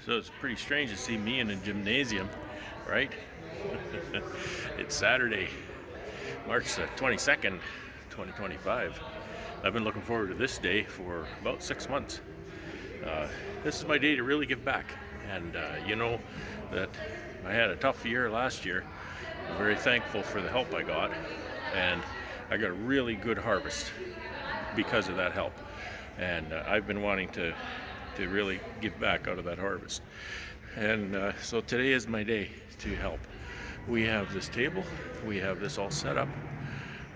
So it's pretty strange to see me in a gymnasium, right? It's Saturday, March the 22nd, 2025. I've been looking forward to this day for about 6 months. Uh, this is my day to really give back. And you know that I had a tough year last year. I'm very thankful for the help I got. And I got a really good harvest because of that help. And I've been wanting to really give back out of that harvest. And so today is my day to help. We have this table, we have this all set up,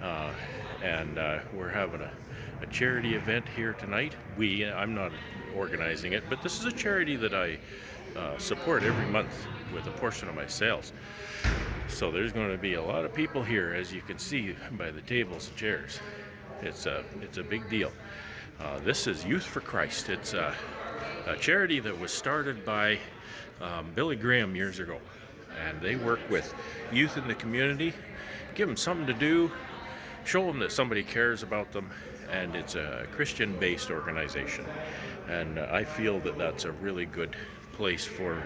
uh, and we're having a charity event here tonight. I'm not organizing it, but this is a charity that I support every month with a portion of my sales. So there's going to be a lot of people here, as you can see by the tables and chairs. It's a big deal. This is Youth for Christ. It's a charity that was started by Billy Graham years ago, and they work with youth in the community, give them something to do, show them that somebody cares about them, and it's a Christian-based organization. And I feel that that's a really good place for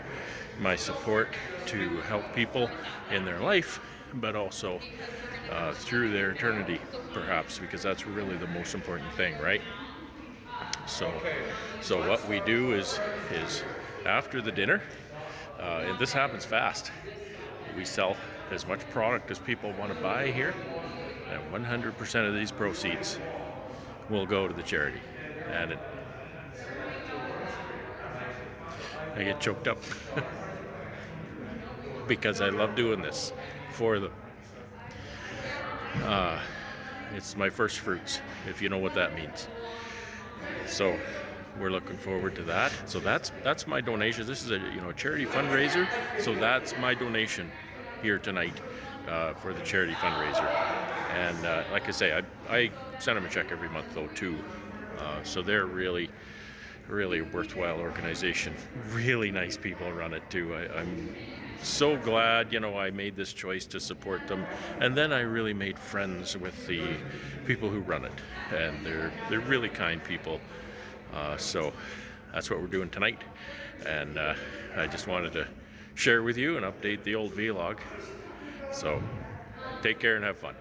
my support to help people in their life, but also through their eternity, perhaps, because that's really the most important thing, right? So, so what we do is after the dinner, and this happens fast. We sell as much product as people want to buy here, and 100% of these proceeds will go to the charity. And I get choked up because I love doing this for them. It's my first fruits, if you know what that means. So we're looking forward to that. So that's my donation. This is a charity fundraiser. So that's my donation here tonight for the charity fundraiser. And like I say, I send them a check every month though too. So they're really a worthwhile organization. Really nice people run it too. I'm so glad I made this choice to support them, and then I really made friends with the people who run it, and they're really kind people. So that's what we're doing tonight, and I just wanted to share with you and update the old vlog. So take care and have fun.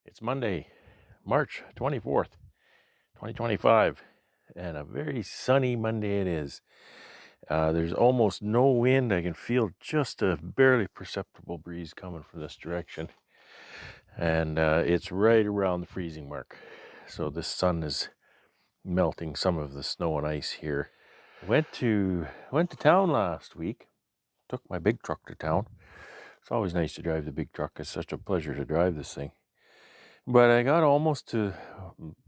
It's Monday, March 24th, 2025, and a very sunny Monday it is. There's almost no wind. I can feel just a barely perceptible breeze coming from this direction, and it's right around the freezing mark. So this sun is melting some of the snow and ice here. Went to town last week. Took my big truck to town. It's always nice to drive the big truck. It's such a pleasure to drive this thing. But I got almost to,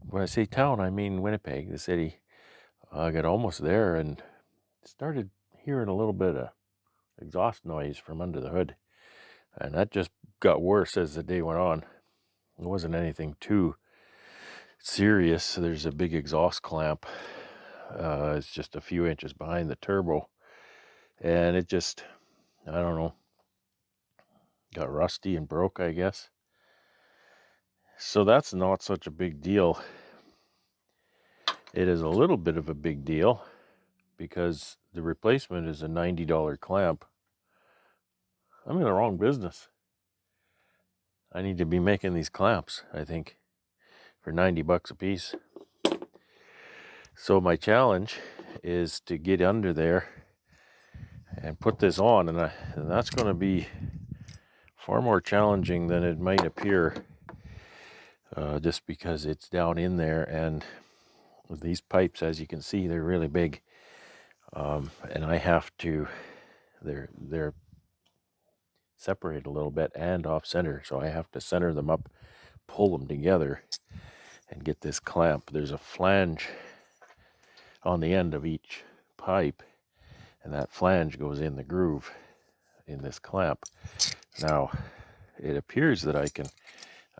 when I say town, I mean Winnipeg, the city. I got almost there and started hearing a little bit of exhaust noise from under the hood. And that just got worse as the day went on. It wasn't anything too serious. There's a big exhaust clamp. It's just a few inches behind the turbo. And it just, I don't know, got rusty and broke, I guess. So that's not such a big deal. It is a little bit of a big deal because the replacement is a $90 clamp. I'm in the wrong business. I need to be making these clamps, I think, for 90 bucks a piece. So my challenge is to get under there and put this on, and that's going to be far more challenging than it might appear, just because it's down in there, and these pipes, as you can see, they're really big, and I have to, they're separate a little bit and off center, so I have to center them up, pull them together, and get this clamp. There's a flange on the end of each pipe, and that flange goes in the groove in this clamp. Now it appears that I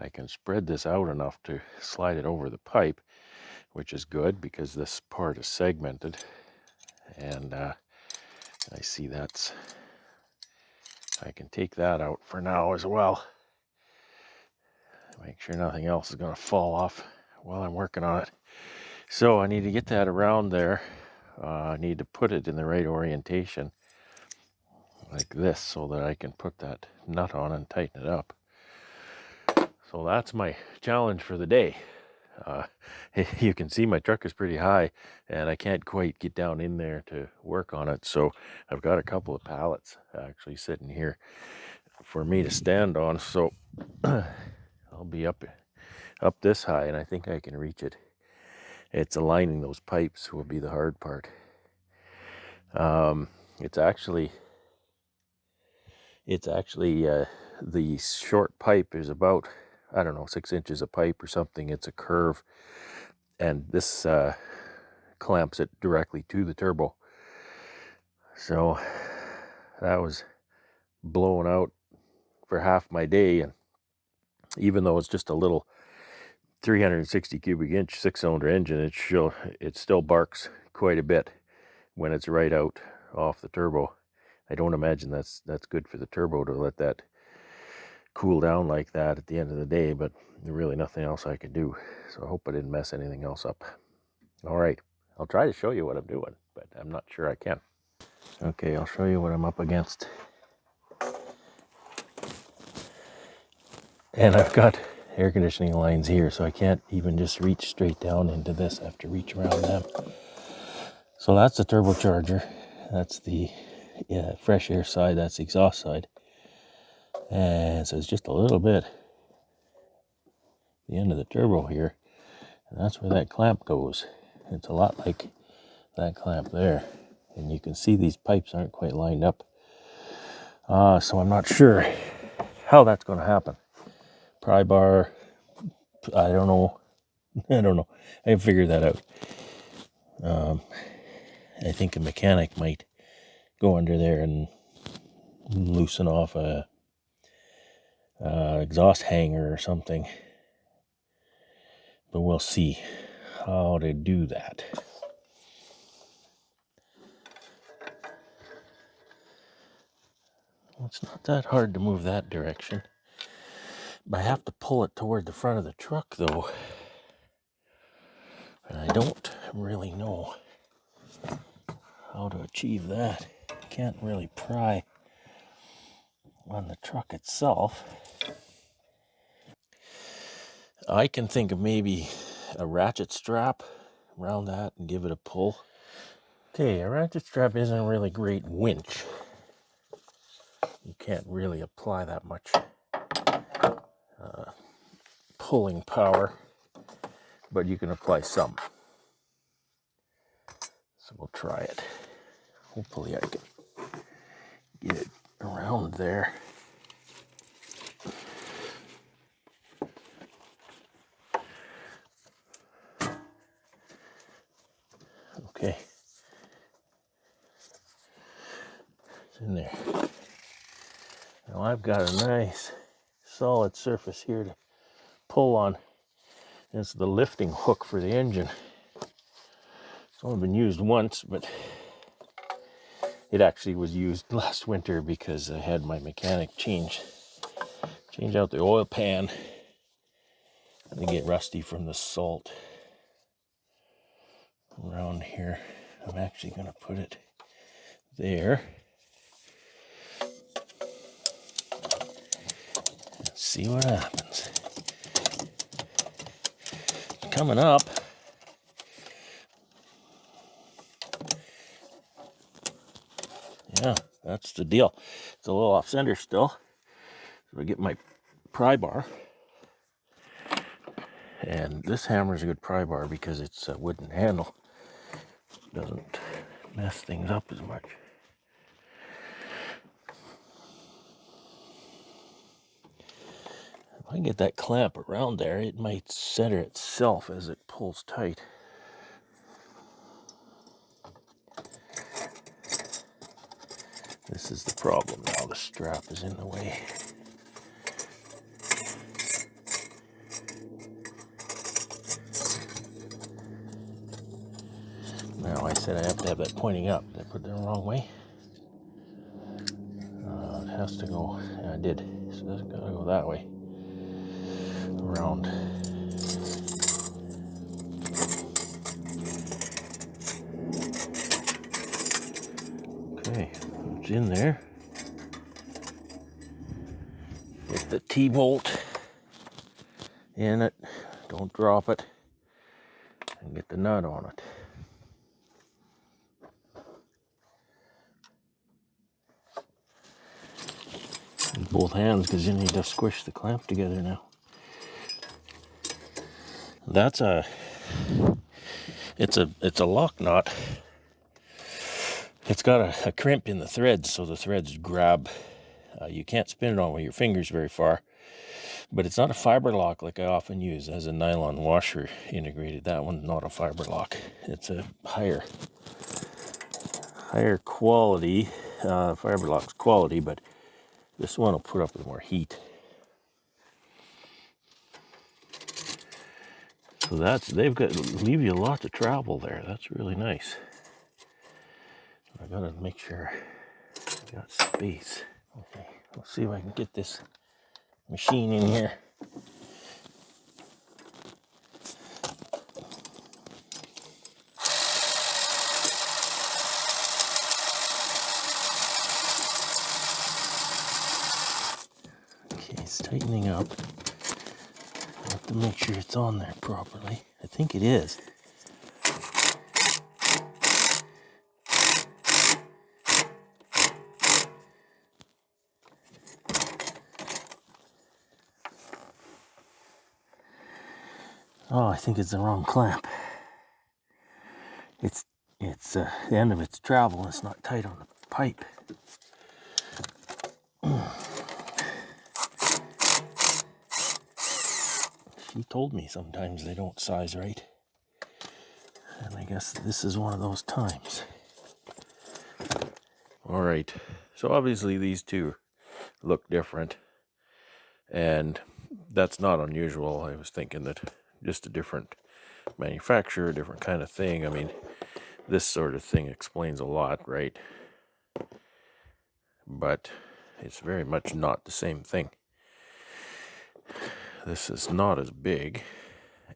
can spread this out enough to slide it over the pipe, which is good because this part is segmented, and I see that's I can take that out for now as well. Make sure nothing else is going to fall off while I'm working on it. So I need to get that around there. I need to put it in the right orientation like this so that I can put that nut on and tighten it up. So that's my challenge for the day. You can see my truck is pretty high and I can't quite get down in there to work on it. So I've got a couple of pallets actually sitting here for me to stand on. So I'll be up this high and I think I can reach it. It's aligning those pipes will be the hard part. It's actually the short pipe is about, I don't know, 6 inches of pipe or something. It's a curve, and this clamps it directly to the turbo. So that was blowing out for half my day, and even though it's just a little 360 cubic inch 6-cylinder engine, it still barks quite a bit when it's right out off the turbo. I don't imagine that's good for the turbo to let that cool down like that at the end of the day, but there's really nothing else I could do. So I hope I didn't mess anything else up. All right, I'll try to show you what I'm doing, but I'm not sure I can. Okay, I'll show you what I'm up against. And I've got air conditioning lines here, so I can't even just reach straight down into this. I have to reach around them. So that's the turbocharger. That's the fresh air side. That's the exhaust side. And so it's just a little bit the end of the turbo here. And that's where that clamp goes. It's a lot like that clamp there. And you can see these pipes aren't quite lined up. So I'm not sure how that's going to happen. Pry bar, I don't know. I don't know. I can figure that out. I think a mechanic might go under there and loosen off a exhaust hanger or something. But we'll see how to do that. Well, it's not that hard to move that direction. But I have to pull it toward the front of the truck, though. And I don't really know how to achieve that. Can't really pry on the truck itself. I can think of maybe a ratchet strap around that and give it a pull. Okay, a ratchet strap isn't a really great winch. You can't really apply that much pulling power, but you can apply some. So we'll try it. Hopefully I can get it around there. Okay. It's in there. Now I've got a nice solid surface here to pull on. It's the lifting hook for the engine. It's only been used once, but it actually was used last winter because I had my mechanic change out the oil pan. They get rusty from the salt around here. I'm actually going to put it there. Let's see what happens. Coming up. Yeah, that's the deal. It's a little off center still. So I get my pry bar. And this hammer is a good pry bar because it's a wooden handle. It doesn't mess things up as much. If I can get that clamp around there, it might center itself as it pulls tight. This is the problem now, the strap is in the way. Now I said I have to have that pointing up. Did I put it the wrong way? has to go. Yeah, I did. So it's gotta go that way. Around. Okay, it's in there. Get the T-bolt in it. Don't drop it. And get the nut on it. Use both hands because you need to squish the clamp together now. That's it's a lock knot. It's got a crimp in the threads, so the threads grab. You can't spin it on with your fingers very far, but it's not a fiber lock like I often use. It has a nylon washer integrated. That one's not a fiber lock. It's a higher quality fiber lock's quality, but this one will put up with more heat. So they've got leave you a lot to travel there. That's really nice. I gotta make sure I got space. Okay, let's see if I can get this machine in here. Okay, it's tightening up. I have to make sure it's on there properly. I think it is. Oh, I think it's the wrong clamp. It's the end of its travel and it's not tight on the pipe. She told me sometimes they don't size right. And I guess this is one of those times. All right, so obviously these two look different. And that's not unusual. I was thinking that just a different manufacturer, a different kind of thing. I mean, this sort of thing explains a lot, right? But it's very much not the same thing. This is not as big,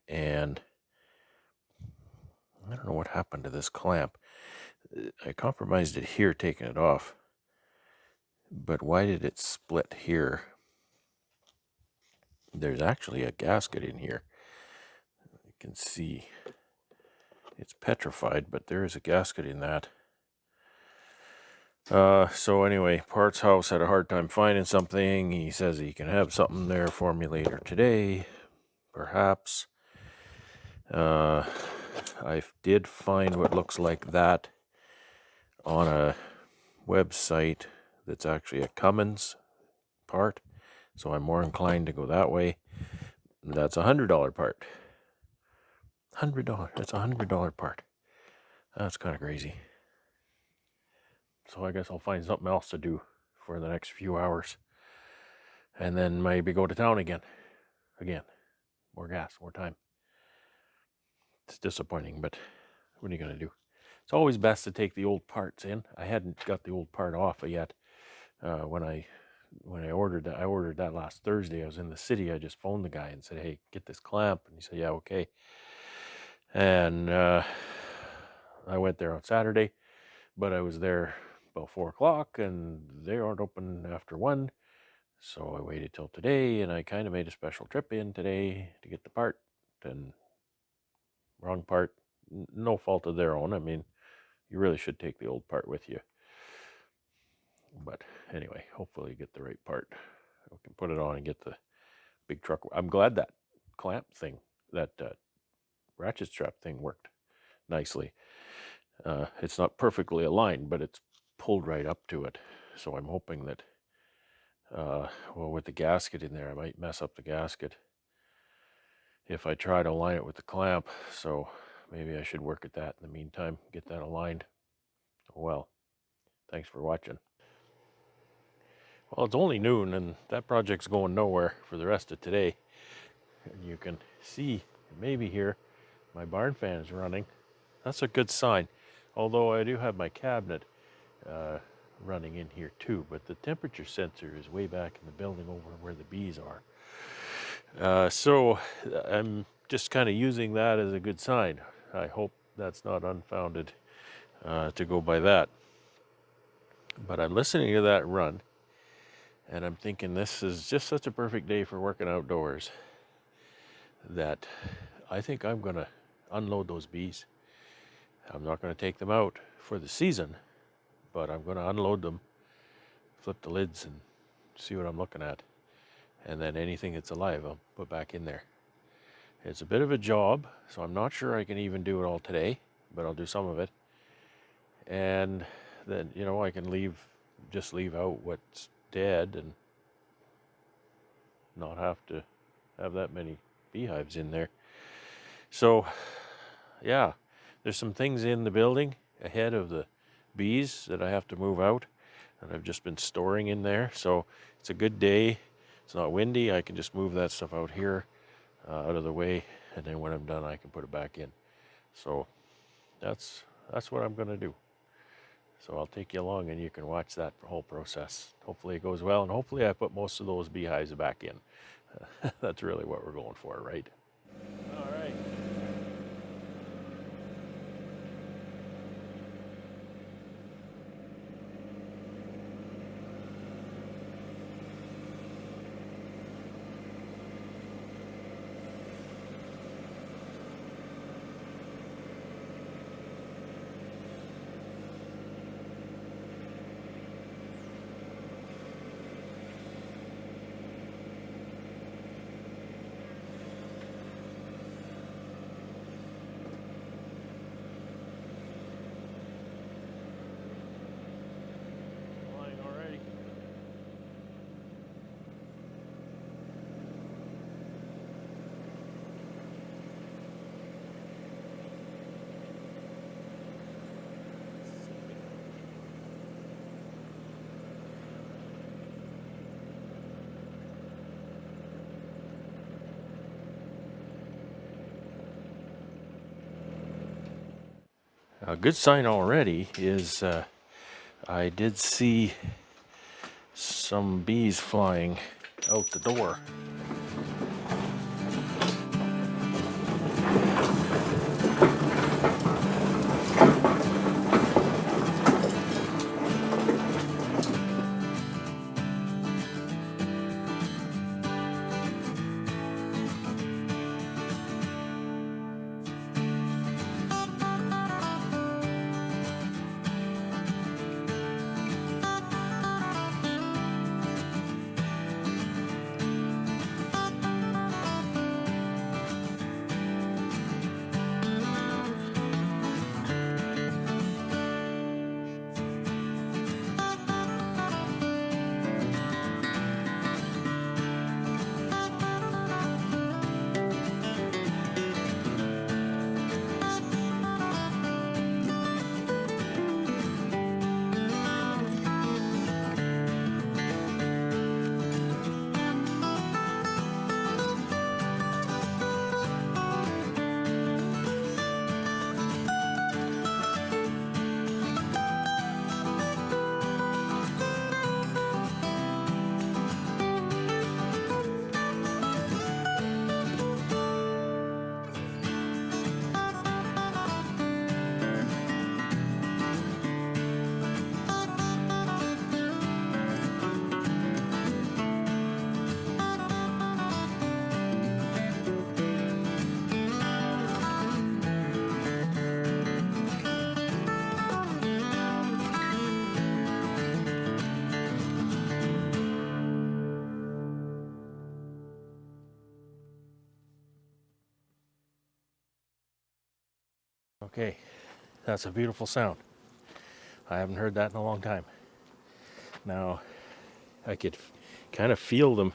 and I don't know what happened to this clamp. I compromised it here, taking it off. But why did it split here? There's actually a gasket in here. You can see it's petrified, but there is a gasket in that. So anyway, Parts House had a hard time finding something. He says he can have something there for me later today, perhaps. I did find what looks like that on a website that's actually a Cummins part, so I'm more inclined to go that way. That's $100 part. $100. That's $100 part. That's kind of crazy. So I guess I'll find something else to do for the next few hours, and then maybe go to town again. More gas, more time. It's disappointing, but what are you going to do? It's always best to take the old parts in. I hadn't got the old part off yet. When I ordered that, I ordered that last Thursday. I was in the city. I just phoned the guy and said, "Hey, get this clamp." And he said, "Yeah, okay." And I went there on Saturday, but I was there about 4 o'clock, and they aren't open after 1. So I waited till today, and I kind of made a special trip in today to get the part. And wrong part, no fault of their own. I mean, you really should take the old part with you. But anyway, hopefully you get the right part. We can put it on and get the big truck. I'm glad that clamp thing, that ratchet strap thing worked nicely. It's not perfectly aligned, but it's pulled right up to it. So I'm hoping that, well, with the gasket in there, I might mess up the gasket if I try to align it with the clamp. So maybe I should work at that in the meantime, get that aligned. Well, thanks for watching. Well, it's only noon, and that project's going nowhere for the rest of today. And you can see, maybe here, my barn fan is running. That's a good sign. Although I do have my cabinet running in here too, but the temperature sensor is way back in the building over where the bees are. So I'm just kind of using that as a good sign. I hope that's not unfounded to go by that. But I'm listening to that run, and I'm thinking this is just such a perfect day for working outdoors that I think I'm going to unload those bees. I'm not going to take them out for the season, but I'm going to unload them, flip the lids, and see what I'm looking at. And then anything that's alive, I'll put back in there. It's a bit of a job, so I'm not sure I can even do it all today, but I'll do some of it. And then, I can just leave out what's dead and not have to have that many beehives in there. So, yeah, there's some things in the building ahead of the bees that I have to move out, and I've just been storing in there. So it's a good day. It's not windy. I can just move that stuff out here, out of the way, and then when I'm done, I can put it back in. So that's what I'm going to do. So I'll take you along, and you can watch that whole process. Hopefully it goes well, and hopefully I put most of those beehives back in. That's really what we're going for, right? All right. Flying already. A good sign already is I did see some bees flying out the door. Okay, that's a beautiful sound. I haven't heard that in a long time. Now, I could kind of feel them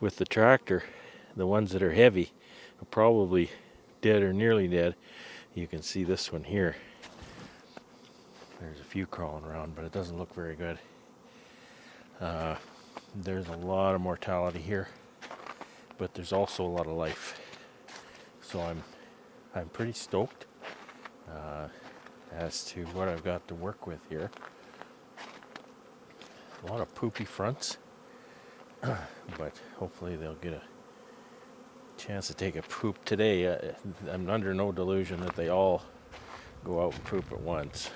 with the tractor. The ones that are heavy are probably dead or nearly dead. You can see this one here. There's a few crawling around, but it doesn't look very good. There's a lot of mortality here, but there's also a lot of life. So I'm pretty stoked as to what I've got to work with here. A lot of poopy fronts, but hopefully they'll get a chance to take a poop today. I'm under no delusion that they all go out and poop at once.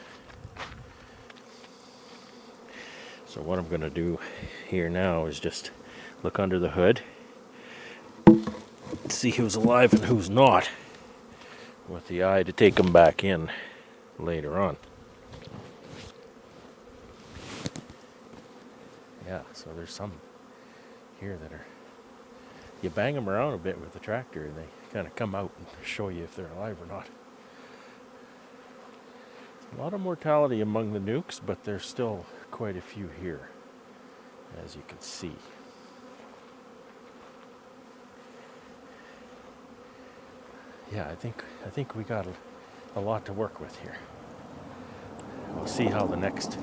So what I'm going to do here now is just look under the hood, see who's alive and who's not, with the eye to take them back in later on. Yeah, so there's some here that are, you bang them around a bit with the tractor and they kind of come out and show you if they're alive or not. A lot of mortality among the nukes, but there's still quite a few here, as you can see. Yeah, I think we got a lot to work with here. We'll see how the next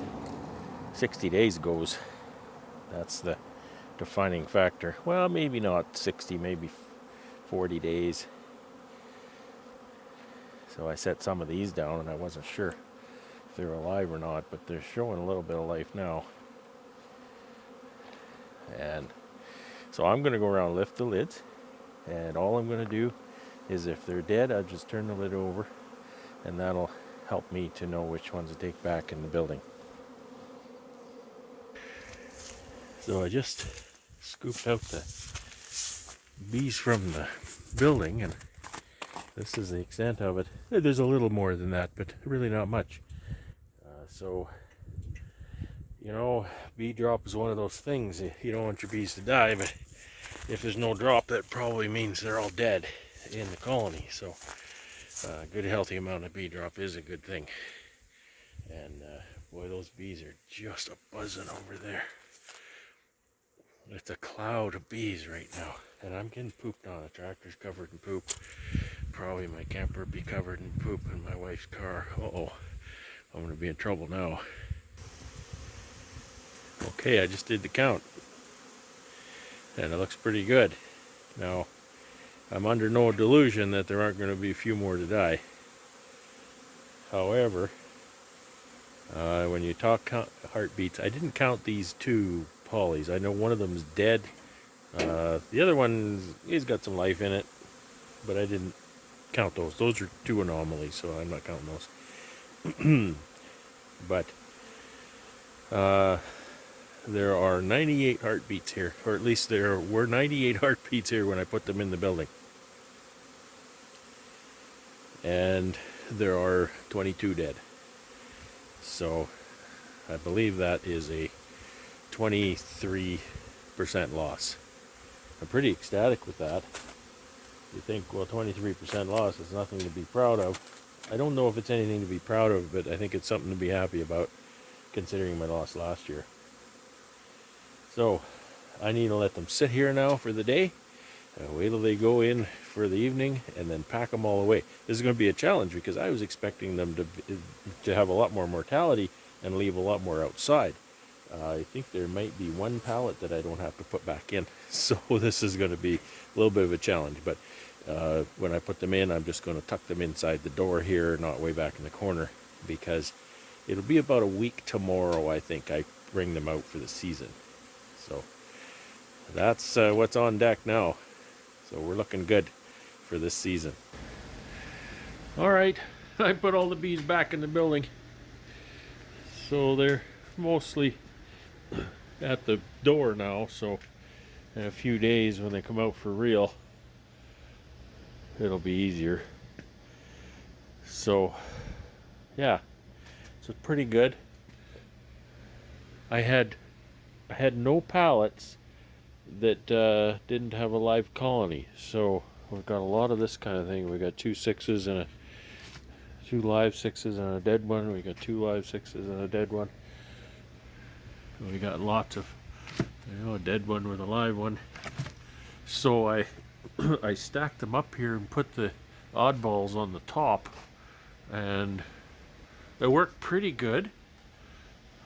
60 days goes. That's the defining factor. Well, maybe not 60, maybe 40 days. So I set some of these down and I wasn't sure if they're alive or not, but they're showing a little bit of life now. And so I'm going to go around and lift the lids, and all I'm going to do is if they're dead, I'll just turn the lid over, and that'll help me to know which ones to take back in the building. So I just scooped out the bees from the building, and this is the extent of it. There's a little more than that, but really not much. So, you know, bee drop is one of those things. You don't want your bees to die, but if there's no drop, that probably means they're all dead in the colony. So a good healthy amount of bee drop is a good thing. And boy, those bees are just a buzzing over there. It's a cloud of bees right now, and I'm getting pooped on. The tractor's covered in poop. Probably my camper be covered in poop in my wife's car. Uh-oh, I'm gonna be in trouble now. Okay, I just did the count, and it looks pretty good. Now, I'm under no delusion that there aren't going to be a few more to die. However, when you talk heartbeats, I didn't count these two pollies. I know one of them is dead. The other one, he's got some life in it, but I didn't count those. Those are two anomalies, so I'm not counting those. But there are 98 heartbeats here, or at least there were 98 heartbeats here when I put them in the building. And there are 22 dead. So I believe that is a 23% loss. I'm pretty ecstatic with that. You think, well, 23% loss is nothing to be proud of. I don't know if it's anything to be proud of, but I think it's something to be happy about, considering my loss last year. So I need to let them sit here now for the day, wait till they go in for the evening, and then pack them all away. This is going to be a challenge because I was expecting them to have a lot more mortality and leave a lot more outside. I think there might be one pallet that I don't have to put back in, so this is going to be a little bit of a challenge. But when I put them in, I'm just going to tuck them inside the door here, not way back in the corner, because it'll be about a week tomorrow, I think, I bring them out for the season. So that's what's on deck now. So we're looking good for this season. All right, I put all the bees back in the building. So they're mostly at the door now. So in a few days when they come out for real, it'll be easier. So yeah, so it's pretty good. I had no pallets that didn't have a live colony, so we've got a lot of this kind of thing. We got 2 6s and two live 6s and a dead one. We got 2 live 6s and a dead one. We got lots of, a dead one with a live one. So I I stacked them up here and put the oddballs on the top, and they worked pretty good.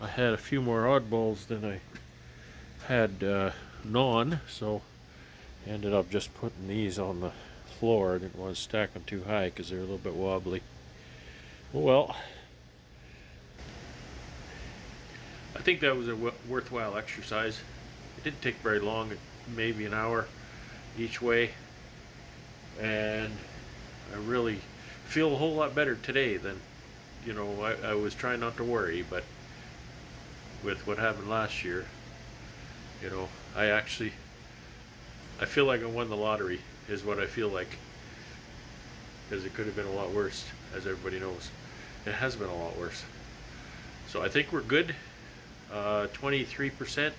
I had a few more oddballs than I had non, so I ended up just putting these on the floor. I didn't want to stack them too high because they're a little bit wobbly. Well, I think that was a worthwhile exercise. It didn't take very long, maybe an hour each way, and I really feel a whole lot better today than, I was trying not to worry, but with what happened last year, you know, I actually, I feel like I won the lottery, is what I feel like, because it could have been a lot worse, as everybody knows. It has been a lot worse. So I think we're good. 23%.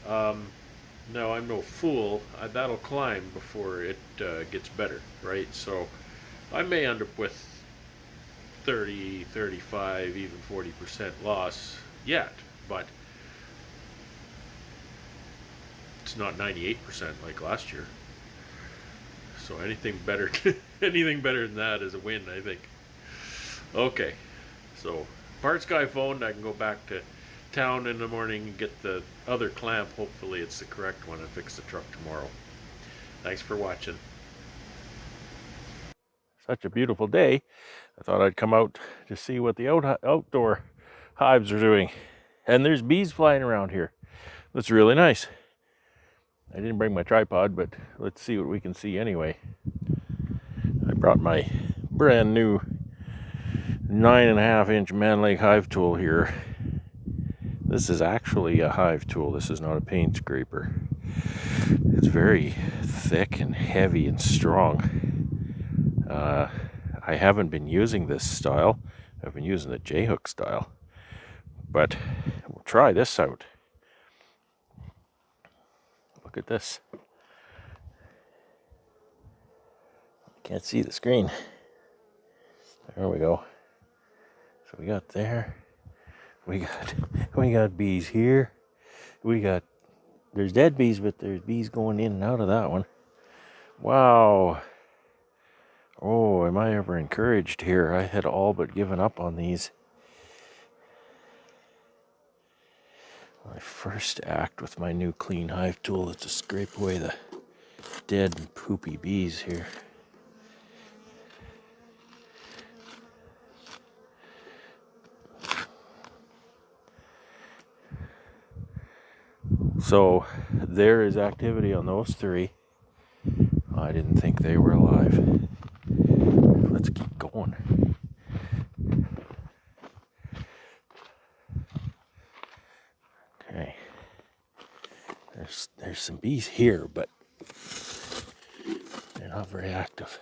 No, I'm no fool. That'll climb before it gets better, right? So I may end up with 30, 35, even 40% loss yet, but it's not 98% like last year. So anything better, anything better than that is a win, I think. Okay, so parts guy phoned. I can go back to town in the morning and get the other clamp. Hopefully it's the correct one and fix the truck tomorrow. Thanks for watching. Such a beautiful day. I thought I'd come out to see what the outdoor hives are doing. And there's bees flying around here. That's really nice. I didn't bring my tripod, but let's see what we can see anyway. I brought my brand new 9.5-inch Manlake hive tool here. This is actually a hive tool. This is not a paint scraper. It's very thick and heavy and strong. I haven't been using this style. I've been using the J-hook style. But we'll try this out. Look at this. Can't see the screen. There we go. So we got there. We got bees here. There's dead bees, but there's bees going in and out of that one. Wow. Oh, am I ever encouraged here? I had all but given up on these. My first act with my new clean hive tool is to scrape away the dead and poopy bees here. So there is activity on those three. I didn't think they were alive. Let's keep going. Okay. There's some bees here, but they're not very active.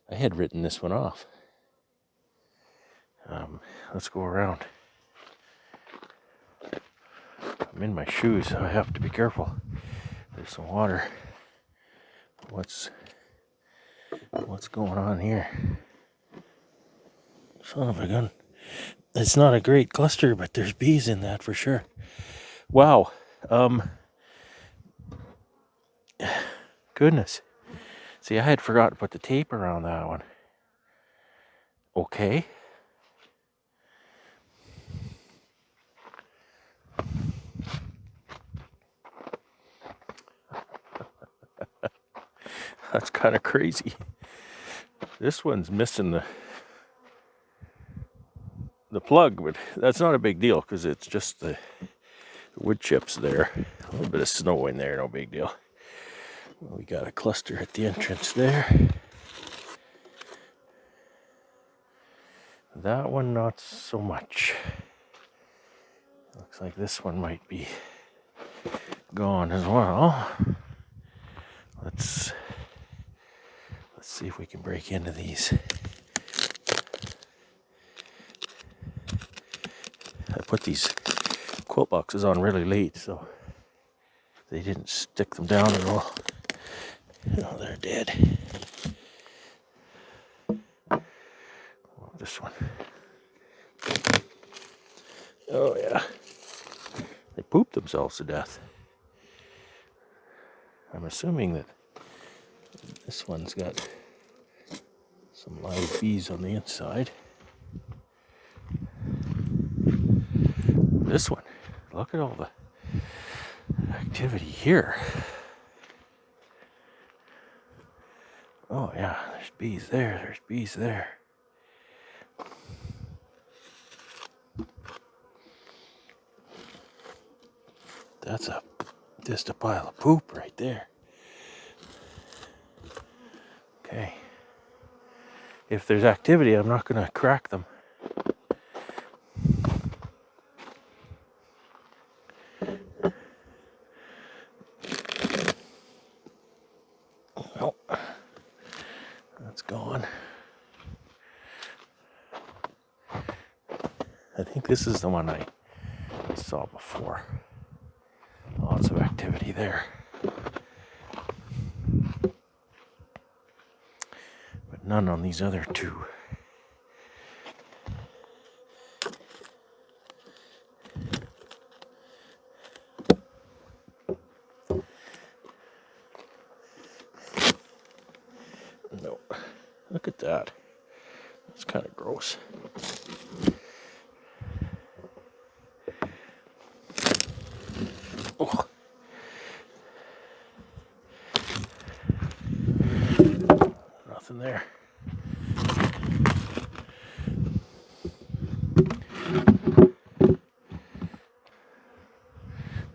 I had written this one off. Let's go around. I'm in my shoes, so I have to be careful. There's some water. What's going on here? Son of a gun. It's not a great cluster, but there's bees in that for sure. Wow. Goodness. See, I had forgotten to put the tape around that one. Okay. That's kind of crazy. This one's missing the plug, but that's not a big deal because it's just the wood chips there. A little bit of snow in there, no big deal. We got a cluster at the entrance there. That one, not so much. Looks like this one might be gone as well. Let's see if we can break into these. I put these quilt boxes on really late, so they didn't stick them down at all. Oh, they're dead. Oh, this one. Oh yeah. They pooped themselves to death. I'm assuming that this one's got some live bees on the inside. This one, look at all the activity here. Oh yeah, there's bees there, there's bees there. That's just a pile of poop right there. Okay. If there's activity, I'm not going to crack them. Oh, that's gone. I think this is the one I saw before. Lots of activity there. But none on these other two. No. Look at that. That's kind of gross. Oh. Nothing there.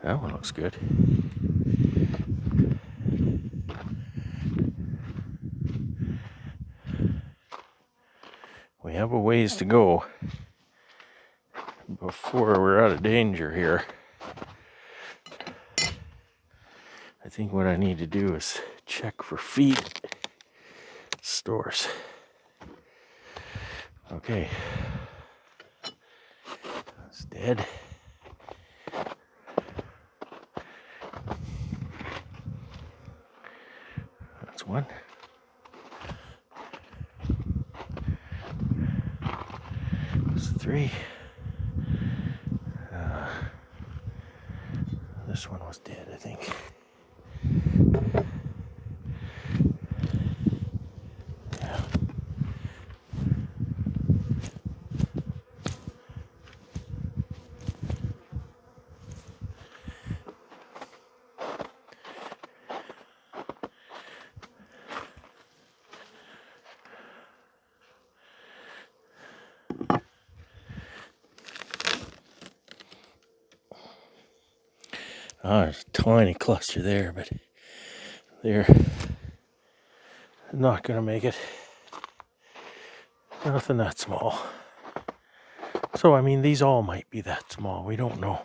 That one looks good. We have a ways to go before we're out of danger here. I think what I need to do is check for feed stores. Okay. That's dead. That's one. That's three. This one was dead, I think. Yeah. There's a tiny cluster there, but they're not going to make it. Nothing that small. So, I mean, these all might be that small. We don't know.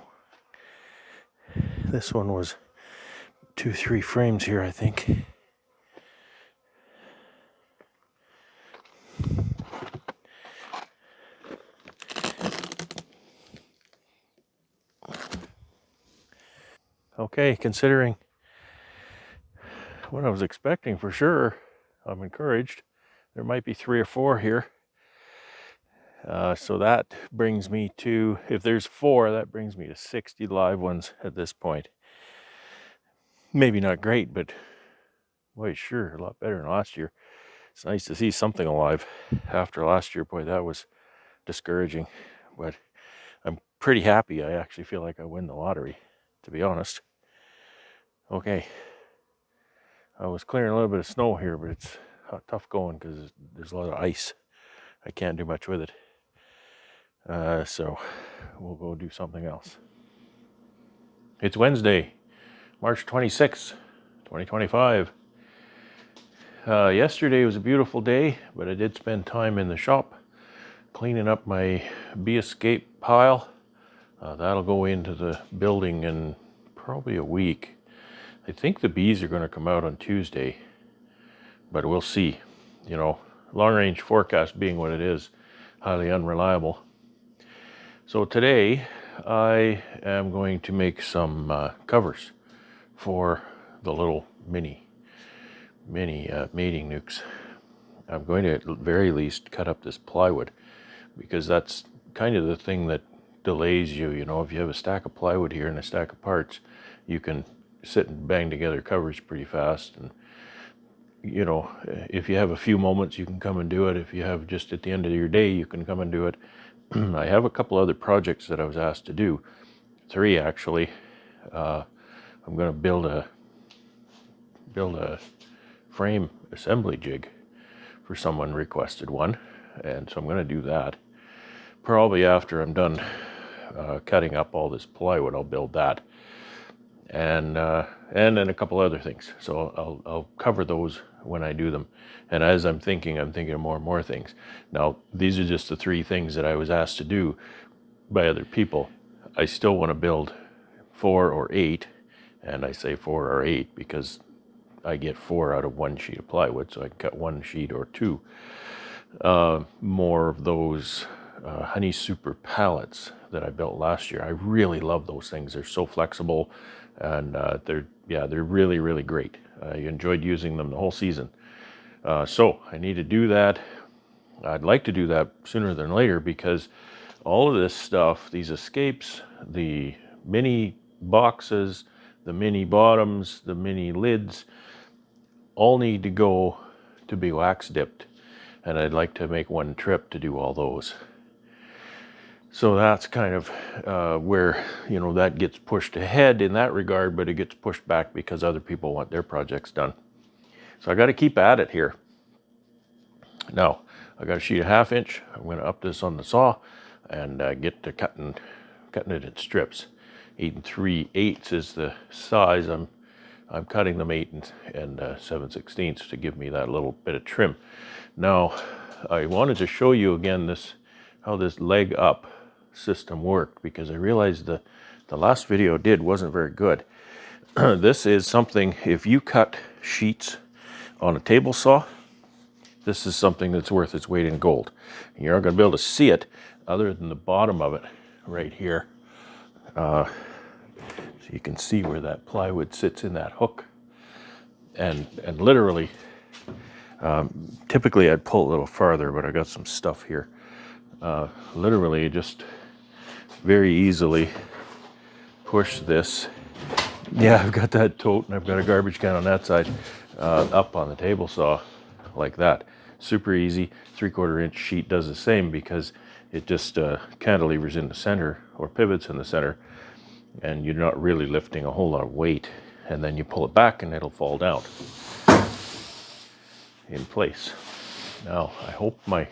This one was 2-3 frames here, I think. Okay, considering what I was expecting for sure, I'm encouraged. There might be 3 or 4 here. So that brings me to, if there's 4, that brings me to 60 live ones at this point. Maybe not great, but boy, sure, a lot better than last year. It's nice to see something alive after last year. Boy, that was discouraging, but I'm pretty happy. I actually feel like I win the lottery, to be honest. Okay, I was clearing a little bit of snow here, but it's tough going because there's a lot of ice. I can't do much with it. So we'll go do something else. It's Wednesday, March 26th, 2025. Yesterday was a beautiful day, but I did spend time in the shop cleaning up my bee escape pile. That'll go into the building in probably a week. I think the bees are going to come out on Tuesday, but we'll see. You know, long range forecast being what it is, highly unreliable. So today I am going to make some covers for the little mini mating nukes. I'm going to at the very least cut up this plywood because that's kind of the thing that delays you. You know, if you have a stack of plywood here and a stack of parts, you can sit and bang together covers pretty fast. And you know, if you have a few moments, you can come and do it. If you have just at the end of your day, you can come and do it. I have a couple other projects that I was asked to do, 3 actually. I'm going to build a frame assembly jig for someone requested one, and so I'm going to do that. Probably after I'm done cutting up all this plywood, I'll build that. and then a couple other things. So I'll cover those when I do them. And as I'm thinking of more and more things. Now, these are just the 3 things that I was asked to do by other people. I still want to build 4 or 8, and I say 4 or 8 because I get 4 out of 1 sheet of plywood, so I can cut 1 sheet or 2. More of those Honey Super pallets that I built last year. I really love those things. They're so flexible, and they're really, really great. I enjoyed using them the whole season. So I need to do that. I'd like to do that sooner than later because all of this stuff, these escapes, the mini boxes, the mini bottoms, the mini lids, all need to go to be wax dipped. And I'd like to make one trip to do all those. So that's kind of where, that gets pushed ahead in that regard, but it gets pushed back because other people want their projects done. So I got to keep at it here. Now, I got a sheet of 1/2 inch. I'm going to up this on the saw and get to cutting it in strips. 8 3/8 is the size. I'm cutting them 8 and 7/16 to give me that little bit of trim. Now, I wanted to show you again how this leg up system worked, because I realized the last video I did wasn't very good. This is something, if you cut sheets on a table saw, this is something that's worth its weight in gold. And you're not going to be able to see it other than the bottom of it right here. So you can see where that plywood sits in that hook. And literally, typically I'd pull a little farther, but I got some stuff here. Literally just very easily push this. Yeah, I've got that tote and I've got a garbage can on that side, up on the table saw like that. Super easy. 3/4 inch sheet does the same because it just cantilevers in the center or pivots in the center, and you're not really lifting a whole lot of weight. And then you pull it back and it'll fall down in place. Now, I hope my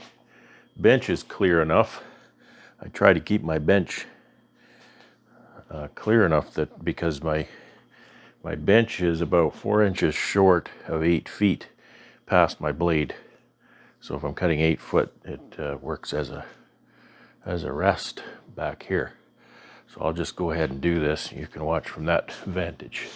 bench is clear enough. I try to keep my bench clear enough that, because my bench is about 4 inches short of 8 feet past my blade. So if I'm cutting 8 foot, it works as a rest back here. So I'll just go ahead and do this. You can watch from that vantage.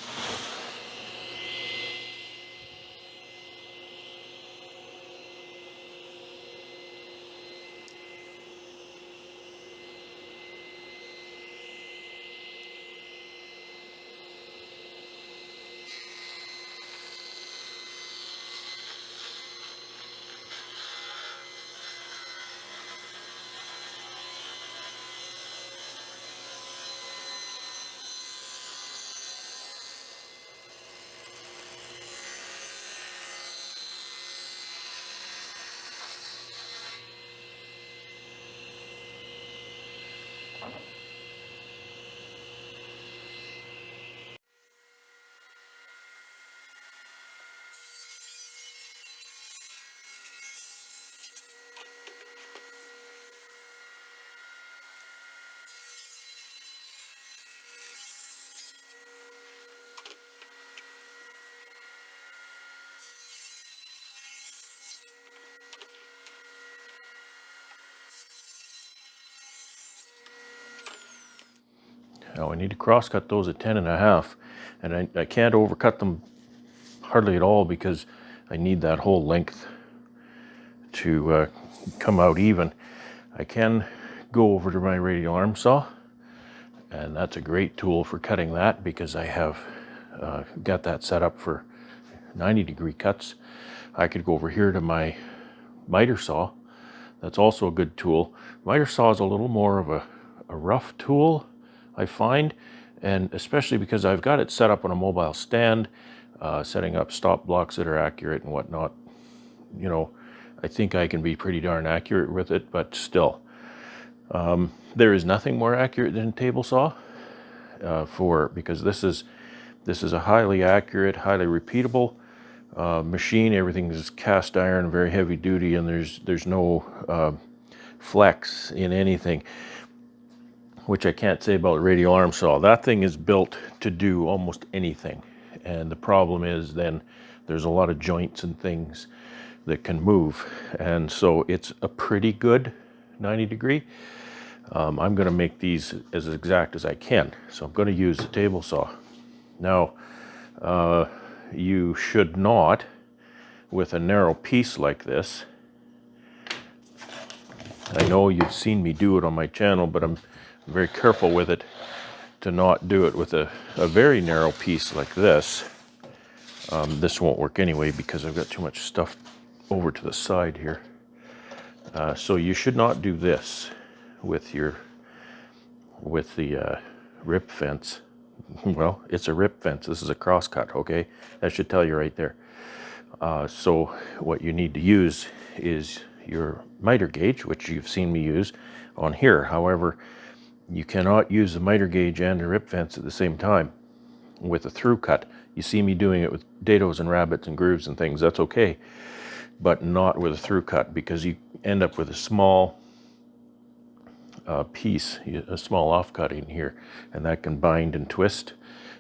Now I need to cross cut those at 10 1/2, and I can't overcut them hardly at all because I need that whole length to come out even. I can go over to my radial arm saw, and that's a great tool for cutting that because I have got that set up for 90-degree cuts. I could go over here to my miter saw. That's also a good tool. Miter saw is a little more of a rough tool, I find, and especially because I've got it set up on a mobile stand, setting up stop blocks that are accurate and whatnot. I think I can be pretty darn accurate with it, but still, there is nothing more accurate than a table saw because this is a highly accurate, highly repeatable machine. Everything is cast iron, very heavy duty, and there's no flex in anything. which I can't say about radial arm saw. That thing is built to do almost anything. And the problem is then there's a lot of joints and things that can move. And so it's a pretty good 90 degree. I'm going to make these as exact as I can. So I'm going to use the table saw. Now, you should not, with a narrow piece like this, I know you've seen me do it on my channel, but I'm very careful with it to not do it with a very narrow piece like this. This won't work anyway because I've got too much stuff over to the side here. So you should not do this with the rip fence. Well, it's a rip fence. This is a crosscut, okay? That should tell you right there. So what you need to use is your miter gauge, which you've seen me use on here. However, you cannot use the miter gauge and a rip fence at the same time with a through cut. You see me doing it with dados and rabbits and grooves and things, that's okay, but not with a through cut, because you end up with a small piece, a small offcutting here, and that can bind and twist,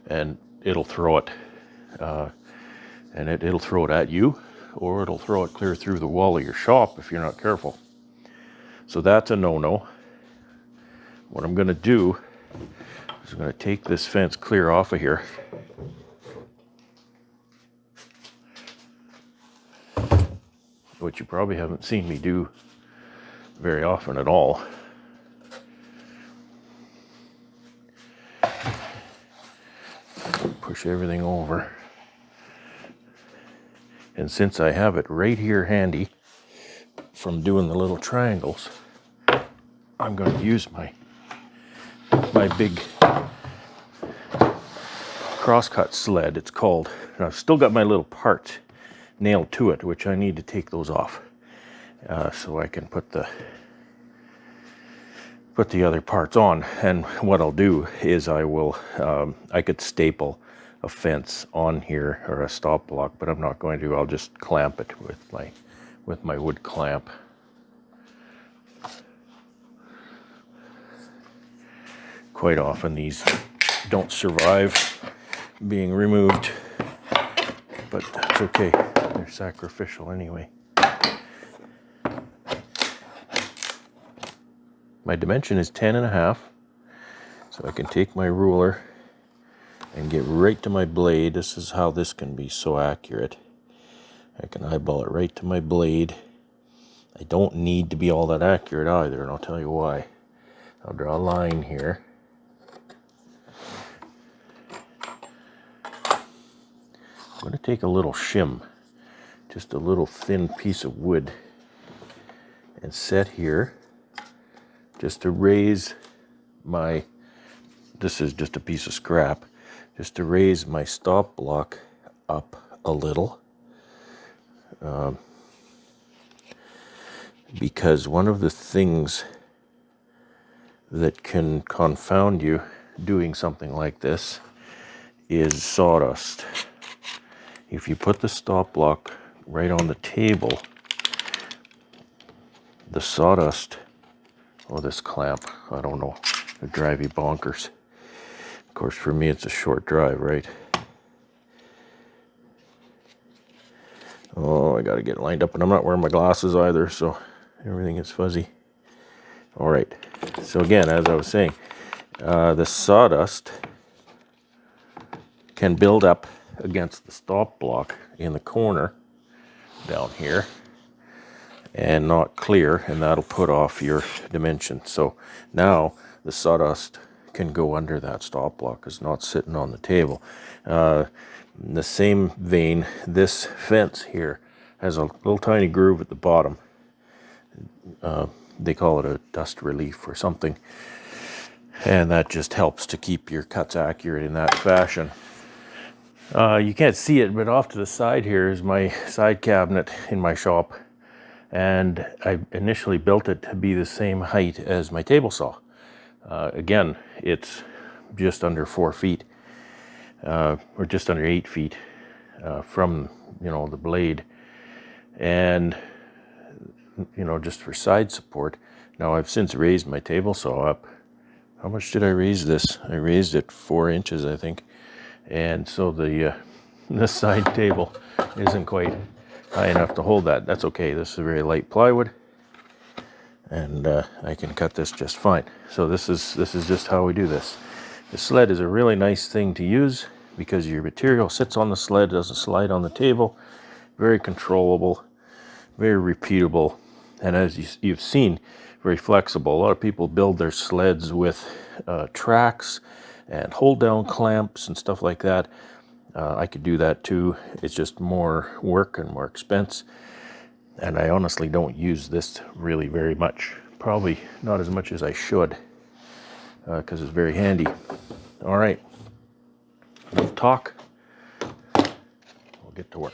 and it'll throw it, it'll throw it at you, or it'll throw it clear through the wall of your shop if you're not careful. So that's a no-no. What I'm going to do is I'm going to take this fence clear off of here. Which you probably haven't seen me do very often at all. Push everything over. And since I have it right here handy from doing the little triangles, I'm going to use my big crosscut sled, it's called. And I've still got my little parts nailed to it, which I need to take those off so I can put the other parts on. And what I'll do is I could staple a fence on here or a stop block, but I'm not going to. I'll just clamp it with my wood clamp. Quite often these don't survive being removed, but that's okay. They're sacrificial anyway. My dimension is 10.5, so I can take my ruler and get right to my blade. This is how this can be so accurate. I can eyeball it right to my blade. I don't need to be all that accurate either, and I'll tell you why. I'll draw a line here. I'm going to take a little shim, just a little thin piece of wood, and set here just to raise my, this is just a piece of scrap, just to raise my stop block up a little. Because one of the things that can confound you doing something like this is sawdust. If you put the stop block right on the table, the sawdust, or this clamp, I don't know, it'll drive you bonkers. Of course, for me, it's a short drive, right? Oh, I gotta get it lined up, and I'm not wearing my glasses either, so everything is fuzzy. All right, so again, as I was saying, the sawdust can build up against the stop block in the corner down here and not clear, and that'll put off your dimension. So now the sawdust can go under that stop block. It's not sitting on the table. In the same vein, this fence here has a little tiny groove at the bottom. They call it a dust relief or something, and that just helps to keep your cuts accurate in that fashion. You can't see it, but off to the side here is my side cabinet in my shop, and I initially built it to be the same height as my table saw. Again, it's just under 4 feet, or just under 8 feet from, the blade, and just for side support. Now I've since raised my table saw up How much did I raise this? I raised it 4 inches, I think. And so the this side table isn't quite high enough to hold that. That's okay. This is very light plywood, and I can cut this just fine. So this is just how we do this. The sled is a really nice thing to use because your material sits on the sled, doesn't slide on the table. Very controllable, very repeatable, and as you've seen, very flexible. A lot of people build their sleds with tracks and hold down clamps and stuff like that. I could do that too. It's just more work and more expense. And I honestly don't use this really very much. Probably not as much as I should, because it's very handy. All right, enough talk. We'll get to work.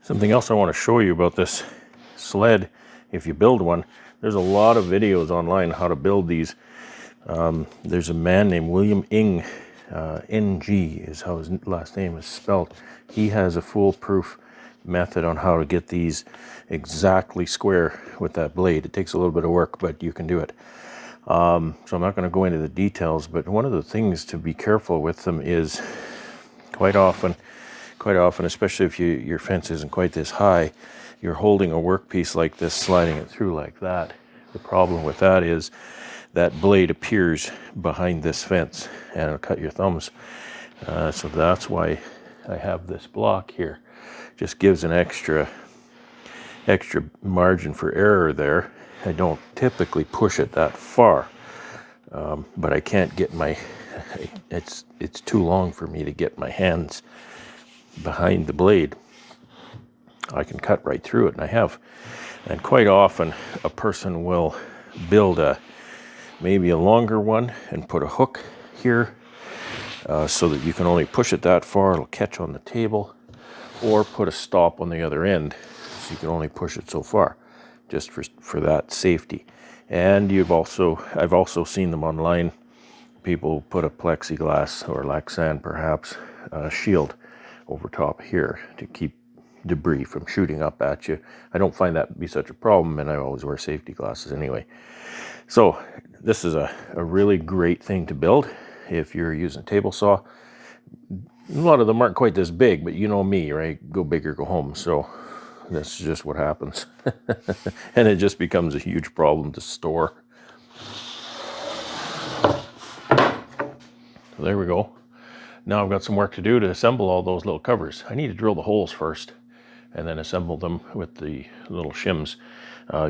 Something else I want to show you about this sled, if you build one, there's a lot of videos online how to build these. There's a man named William Ng, NG is how his last name is spelled. He has a foolproof method on how to get these exactly square with that blade. It takes a little bit of work, but you can do it. So I'm not going to go into the details, but one of the things to be careful with them is quite often, especially if your fence isn't quite this high, you're holding a workpiece like this, sliding it through like that. The problem with that is that blade appears behind this fence and it'll cut your thumbs. So that's why I have this block here. Just gives an extra margin for error there. I don't typically push it that far, but I can't get my, it's too long for me to get my hands behind the blade. I can cut right through it, and I have. And quite often a person will build maybe a longer one and put a hook here so that you can only push it that far, it'll catch on the table, or put a stop on the other end so you can only push it so far, just for that safety. And I've also seen them online. People put a plexiglass or Lexan perhaps shield over top here to keep debris from shooting up at you. I don't find that to be such a problem, and I always wear safety glasses anyway. So this is a really great thing to build if you're using a table saw. A lot of them aren't quite this big, but you know me, right? Go big or go home. So that's just what happens. And it just becomes a huge problem to store. So there we go. Now I've got some work to do to assemble all those little covers. I need to drill the holes first and then assemble them with the little shims.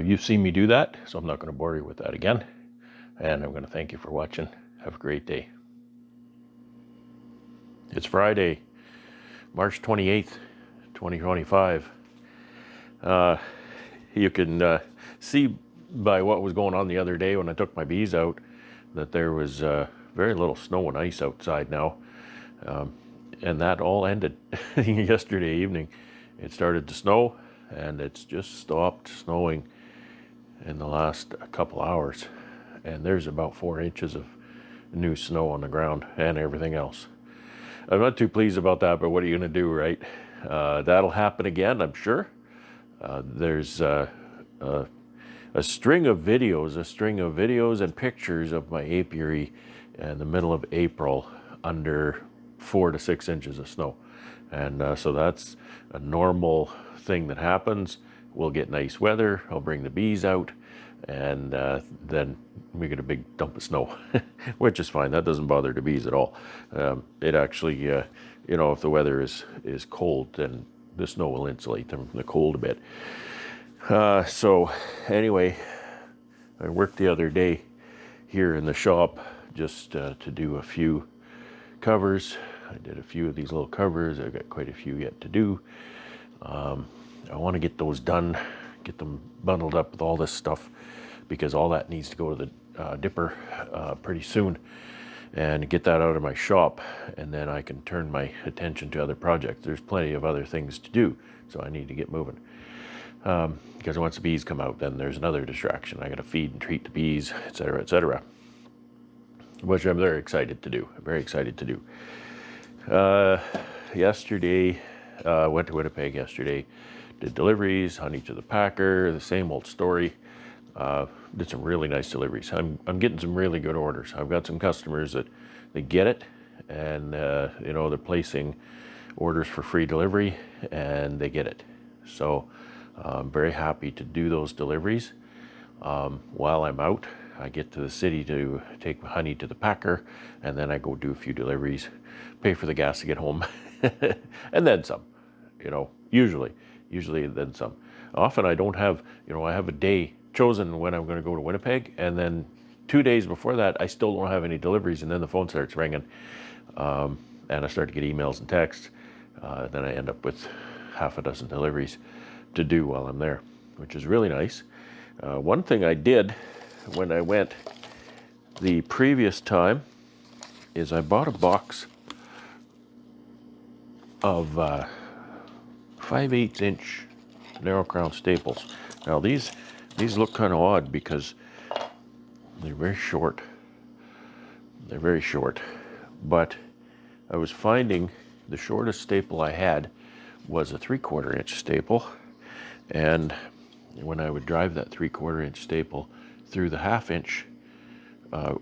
You've seen me do that, so I'm not going to bore you with that again. And I'm going to thank you for watching. Have a great day. It's Friday, March 28th, 2025. You can see by what was going on the other day when I took my bees out that there was very little snow and ice outside now. And that all ended yesterday evening. It started to snow, and it's just stopped snowing in the last couple hours. And there's about 4 inches of new snow on the ground and everything else. I'm not too pleased about that, but what are you going to do, right? That'll happen again, I'm sure. There's a string of videos and pictures of my apiary in the middle of April under 4 to 6 inches of snow. And so that's a normal thing that happens. We'll get nice weather, I'll bring the bees out, and then we get a big dump of snow, which is fine. That doesn't bother the bees at all. It actually, if the weather is cold, then the snow will insulate them from the cold a bit. So anyway, I worked the other day here in the shop just to do a few covers. I did a few of these little covers. I've got quite a few yet to do. I want to get those done, get them bundled up with all this stuff, because all that needs to go to the dipper pretty soon, and get that out of my shop, and then I can turn my attention to other projects. There's plenty of other things to do, so I need to get moving. Because once the bees come out, then there's another distraction. I got to feed and treat the bees, etc., etc., which I'm very excited to do. Yesterday, went to Winnipeg yesterday, did deliveries, honey to the packer, the same old story. Did some really nice deliveries. I'm getting some really good orders. I've got some customers that they get it, and you know, they're placing orders for free delivery, and they get it. So I'm very happy to do those deliveries. While I'm out, I get to the city to take honey to the packer, and then I go do a few deliveries, pay for the gas to get home, and then some. You know, usually then some. Often I don't have, you know, I have a day chosen when I'm going to go to Winnipeg, and then 2 days before that I still don't have any deliveries, and then the phone starts ringing, and I start to get emails and texts. Then I end up with half a dozen deliveries to do while I'm there, which is really nice. One thing I did when I went the previous time is I bought a box of 5/8 inch narrow crown staples. Now these look kind of odd because they're very short. But I was finding the shortest staple I had was a 3/4 inch staple, and when I would drive that 3/4 inch staple through the 1/2 inch,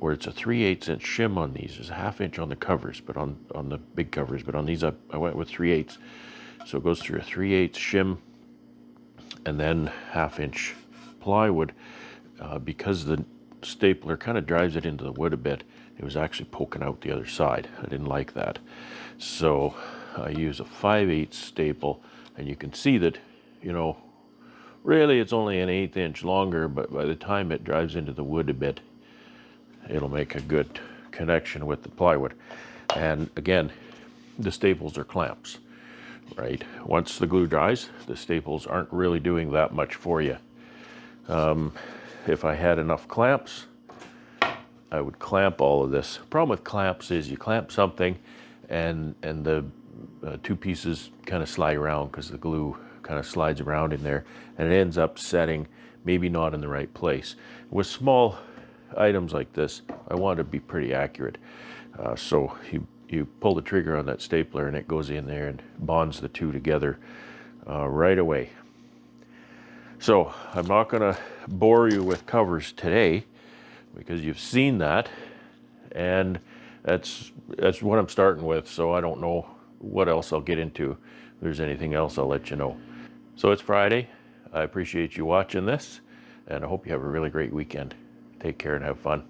or it's a 3/8 inch shim on these. There's a 1/2 inch on the covers, but on the big covers, but on these I went with 3/8. So it goes through a 3/8 shim and then 1/2 inch plywood. Because the stapler kind of drives it into the wood a bit, it was actually poking out the other side. I didn't like that. So I use a 5/8 staple, and you can see that, you know, really it's only an 1/8 inch longer, but by the time it drives into the wood a bit, it'll make a good connection with the plywood. And again, the staples are clamps, right? Once the glue dries, the staples aren't really doing that much for you. If I had enough clamps, I would clamp all of this. Problem with clamps is you clamp something, and the two pieces kind of slide around because the glue kind of slides around in there, and it ends up setting maybe not in the right place. With small items like this, I want to be pretty accurate. So you pull the trigger on that stapler, and it goes in there and bonds the two together right away. So I'm not going to bore you with covers today, because you've seen that, and that's what I'm starting with. So I don't know what else I'll get into. If there's anything else, I'll let you know. So it's Friday. I appreciate you watching this, and I hope you have a really great weekend. Take care and have fun.